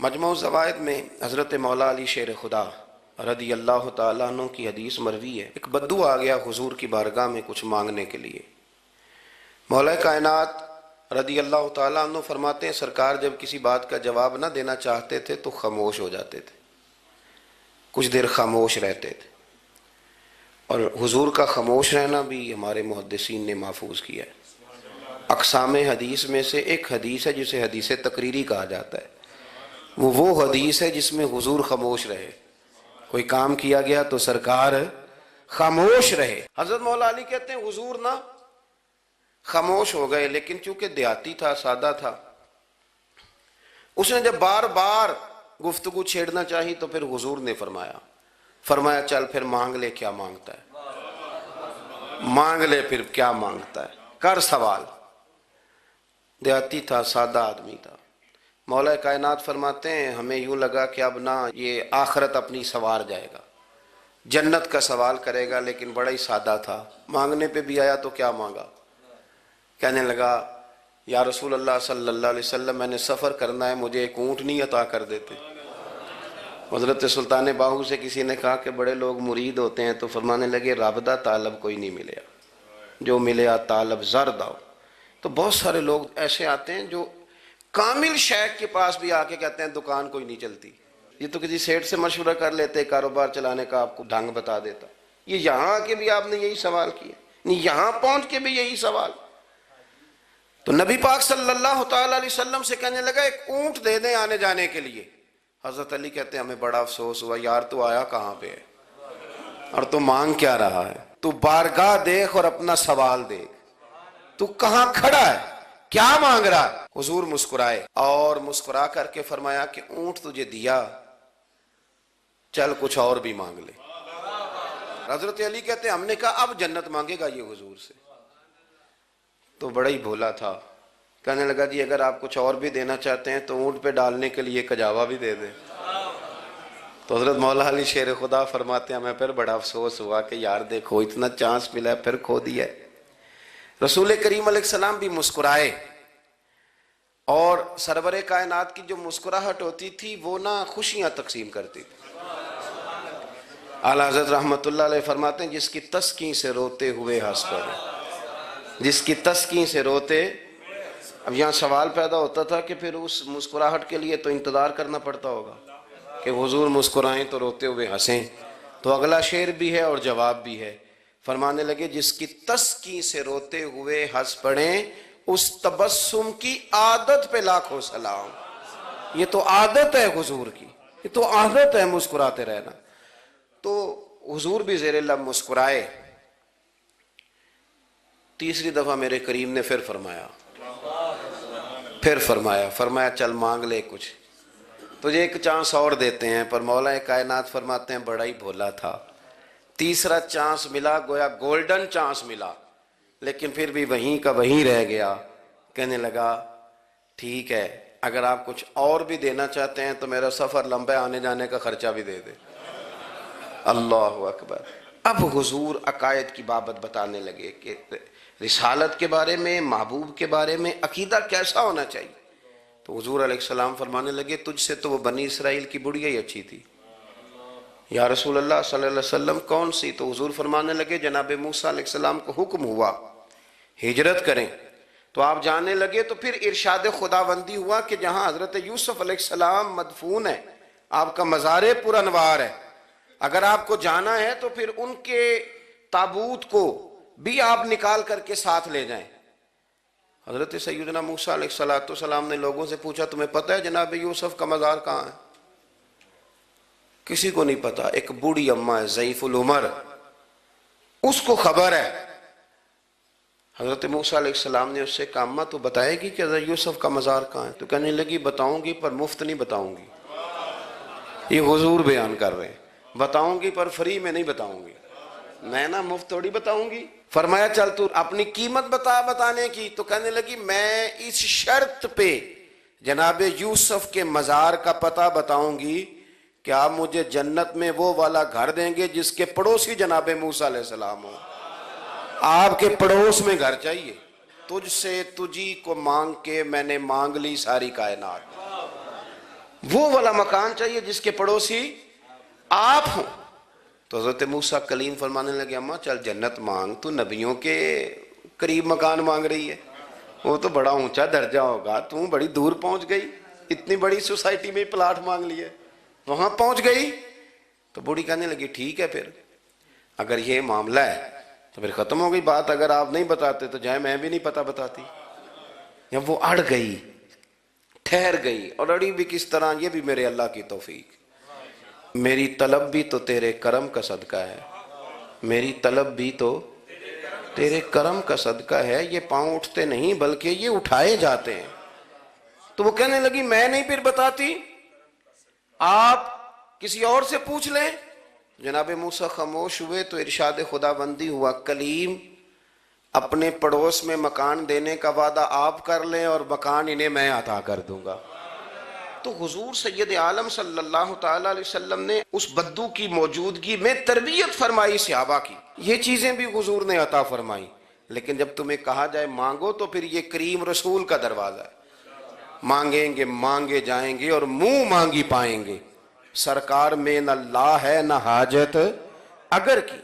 مجموع الزوائد میں حضرت مولا علی شیر خدا رضی اللہ تعالیٰ عنہ کی حدیث مروی ہے۔ ایک بدو آ گیا حضور کی بارگاہ میں کچھ مانگنے کے لیے۔ مولا کائنات رضی اللہ تعالیٰ عنہ فرماتے ہیں سرکار جب کسی بات کا جواب نہ دینا چاہتے تھے تو خاموش ہو جاتے تھے، کچھ دیر خاموش رہتے تھے۔ اور حضور کا خاموش رہنا بھی ہمارے محدثین نے محفوظ کیا ہے۔ اقسام حدیث میں سے ایک حدیث ہے جسے حدیث تقریری کہا جاتا ہے۔ وہ حدیث ہے جس میں حضور خاموش رہے، کوئی کام کیا گیا تو سرکار خاموش رہے۔ حضرت مولا علی کہتے ہیں حضور نہ خاموش ہو گئے، لیکن چونکہ دیہاتی تھا، سادہ تھا، اس نے جب بار بار گفتگو چھیڑنا چاہی تو پھر حضور نے فرمایا چل پھر مانگ لے کیا مانگتا ہے، مانگ لے پھر کیا مانگتا ہے، کر سوال۔ دیہاتی تھا، سادہ آدمی تھا۔ مولا کائنات فرماتے ہیں ہمیں یوں لگا کہ اب نہ یہ آخرت اپنی سوار جائے گا، جنت کا سوال کرے گا، لیکن بڑا ہی سادہ تھا۔ مانگنے پہ بھی آیا تو کیا مانگا؟ کہنے لگا یا رسول اللہ صلی اللہ علیہ وسلم میں نے سفر کرنا ہے، مجھے ایک اونٹنی عطا کر دیتے۔ حضرت سلطان باہو سے کسی نے کہا کہ بڑے لوگ مرید ہوتے ہیں، تو فرمانے لگے رب دا طالب کوئی نہیں ملیا، جو ملیا طالب زرد آؤ۔ تو بہت سارے لوگ ایسے آتے ہیں جو کامل شیخ کے پاس بھی آ کے کہتے ہیں دکان کوئی نہیں چلتی، یہ تو کسی سیٹ سے مشورہ کر لیتے، کاروبار چلانے کا آپ کو ڈھنگ بتا دیتا۔ یہ یہاں آ کے بھی آپ نے یہی سوال کیا، نہیں یہاں پہنچ کے بھی یہی سوال۔ تو نبی پاک صلی اللہ تعالیٰ علیہ وسلم سے کہنے لگا ایک اونٹ دے دیں آنے جانے کے لیے۔ حضرت علی کہتے ہیں ہمیں بڑا افسوس ہوا، یار تو آیا کہاں پہ ہے اور تو مانگ کیا رہا ہے؟ تو بارگاہ دیکھ اور اپنا سوال دیکھ، تو کہاں کھڑا ہے، کیا مانگ رہا ہے؟ حضور مسکرائے اور مسکرا کر کے فرمایا کہ اونٹ تجھے دیا، چل کچھ اور بھی مانگ لے۔ حضرت علی کہتے ہیں ہم نے کہا اب جنت مانگے گا یہ حضور سے؟ تو بڑا ہی بھولا تھا، کہنے لگا جی اگر آپ کچھ اور بھی دینا چاہتے ہیں تو اونٹ پہ ڈالنے کے لیے کجاوا بھی دے دیں۔ تو حضرت مولا علی شیر خدا فرماتے ہیں ہمیں پھر بڑا افسوس ہوا کہ یار دیکھو اتنا چانس ملا ہے پھر کھو دیا ہے۔ رسول کریم علیہ السلام بھی مسکرائے، اور سرور کائنات کی جو مسکراہٹ ہوتی تھی وہ نہ خوشیاں تقسیم کرتی تھی۔ اعلیٰ حضرت رحمت اللہ علیہ فرماتے ہیں جس کی تسکین سے روتے ہوئے ہنس پڑے، جس کی تسکین سے روتے۔ اب یہاں سوال پیدا ہوتا تھا کہ پھر اس مسکراہٹ کے لیے تو انتظار کرنا پڑتا ہوگا کہ حضور مسکرائیں تو روتے ہوئے ہنسیں۔ تو اگلا شعر بھی ہے اور جواب بھی ہے۔ فرمانے لگے جس کی تسکین سے روتے ہوئے ہنس پڑیں اس تبسم کی عادت پہ لاکھوں سلام۔ یہ تو عادت ہے حضور کی، یہ تو عادت ہے مسکراتے رہنا۔ تو حضور بھی زیر لب مسکرائے۔ تیسری دفعہ میرے کریم نے پھر فرمایا چل مانگ لے کچھ، تجھے ایک چانس اور دیتے ہیں۔ پر مولا کائنات فرماتے ہیں بڑا ہی بھولا تھا، تیسرا چانس ملا، گویا گولڈن چانس ملا، لیکن پھر بھی وہیں کا وہیں رہ گیا۔ کہنے لگا ٹھیک ہے اگر آپ کچھ اور بھی دینا چاہتے ہیں تو میرا سفر لمبا آنے جانے کا خرچہ بھی دے دے۔ اللہ اکبر۔ اب حضور عقائد کی بابت بتانے لگے کہ رسالت کے بارے میں، محبوب کے بارے میں عقیدہ کیسا ہونا چاہیے۔ تو حضور علیہ السلام فرمانے لگے تجھ سے تو وہ بنی اسرائیل کی بڑھیا ہی اچھی تھی۔ یا رسول اللہ صلی اللہ علیہ وسلم کون سی؟ تو حضور فرمانے لگے جناب موسیٰ علیہ السلام کو حکم ہوا ہجرت کریں، تو آپ جانے لگے، تو پھر ارشاد خداوندی ہوا کہ جہاں حضرت یوسف علیہ السلام مدفون ہے، آپ کا مزار پر انوار ہے، اگر آپ کو جانا ہے تو پھر ان کے تابوت کو بھی آپ نکال کر کے ساتھ لے جائیں۔ حضرت سیدنا موسیٰ علیہ السلام نے لوگوں سے پوچھا تمہیں پتہ ہے جناب یوسف کا مزار کہاں ہے؟ کسی کو نہیں پتا، ایک بوڑھی اماں ہے ضعیف العمر، اس کو خبر ہے۔ حضرت موسیٰ علیہ السلام نے اس سے کہا اماں تو بتائے گی کہ حضرت یوسف کا مزار کہاں ہے؟ تو کہنے لگی بتاؤں گی پر مفت نہیں بتاؤں گی۔ یہ حضور بیان کر رہے ہیں، بتاؤں گی پر فری میں نہیں بتاؤں گی، میں نا مفت تھوڑی بتاؤں گی۔ فرمایا چل تو اپنی قیمت بتا بتانے کی۔ تو کہنے لگی میں اس شرط پہ جناب یوسف کے مزار کا پتہ بتاؤں گی کہ آپ مجھے جنت میں وہ والا گھر دیں گے جس کے پڑوسی جناب موسیٰ علیہ السلام ہوں۔ آپ کے پڑوس میں گھر چاہیے۔ تجھ سے تجھی کو مانگ کے میں نے مانگ لی ساری کائنات۔ وہ والا مکان چاہیے جس کے پڑوسی آپ ہوں۔ تو حضرت موسیٰ کلیم فرمانے لگے اماں چل جنت مانگ، تو نبیوں کے قریب مکان مانگ رہی ہے، وہ تو بڑا اونچا درجہ ہوگا، تو بڑی دور پہنچ گئی، اتنی بڑی سوسائٹی میں پلاٹ مانگ لیا، وہاں پہنچ گئی۔ تو بوڑھی کہنے لگی ٹھیک ہے، پھر اگر یہ معاملہ ہے تو پھر ختم ہو گئی بات، اگر آپ نہیں بتاتے تو جائے میں بھی نہیں پتہ بتاتی۔ یا وہ اڑ گئی، ٹھہر گئی، اور اڑی بھی کس طرح، یہ بھی میرے اللہ کی توفیق، میری طلب بھی تو تیرے کرم کا صدقہ ہے، میری طلب بھی تو تیرے کرم کا صدقہ ہے، یہ پاؤں اٹھتے نہیں بلکہ یہ اٹھائے جاتے ہیں۔ تو وہ کہنے لگی میں نہیں پھر بتاتی، آپ کسی اور سے پوچھ لیں۔ جناب موسیٰ خاموش ہوئے تو ارشاد خدا بندی ہوا کلیم اپنے پڑوس میں مکان دینے کا وعدہ آپ کر لیں اور مکان انہیں میں عطا کر دوں گا۔ تو حضور سید عالم صلی اللہ تعالیٰ علیہ وسلم نے اس بدو کی موجودگی میں تربیت فرمائی صحابہ کی، یہ چیزیں بھی حضور نے عطا فرمائی۔ لیکن جب تمہیں کہا جائے مانگو تو پھر یہ کریم رسول کا دروازہ ہے، مانگیں گے مانگے جائیں گے اور منہ مانگی پائیں گے۔ سرکار میں نہ لا ہے نہ حاجت اگر کی،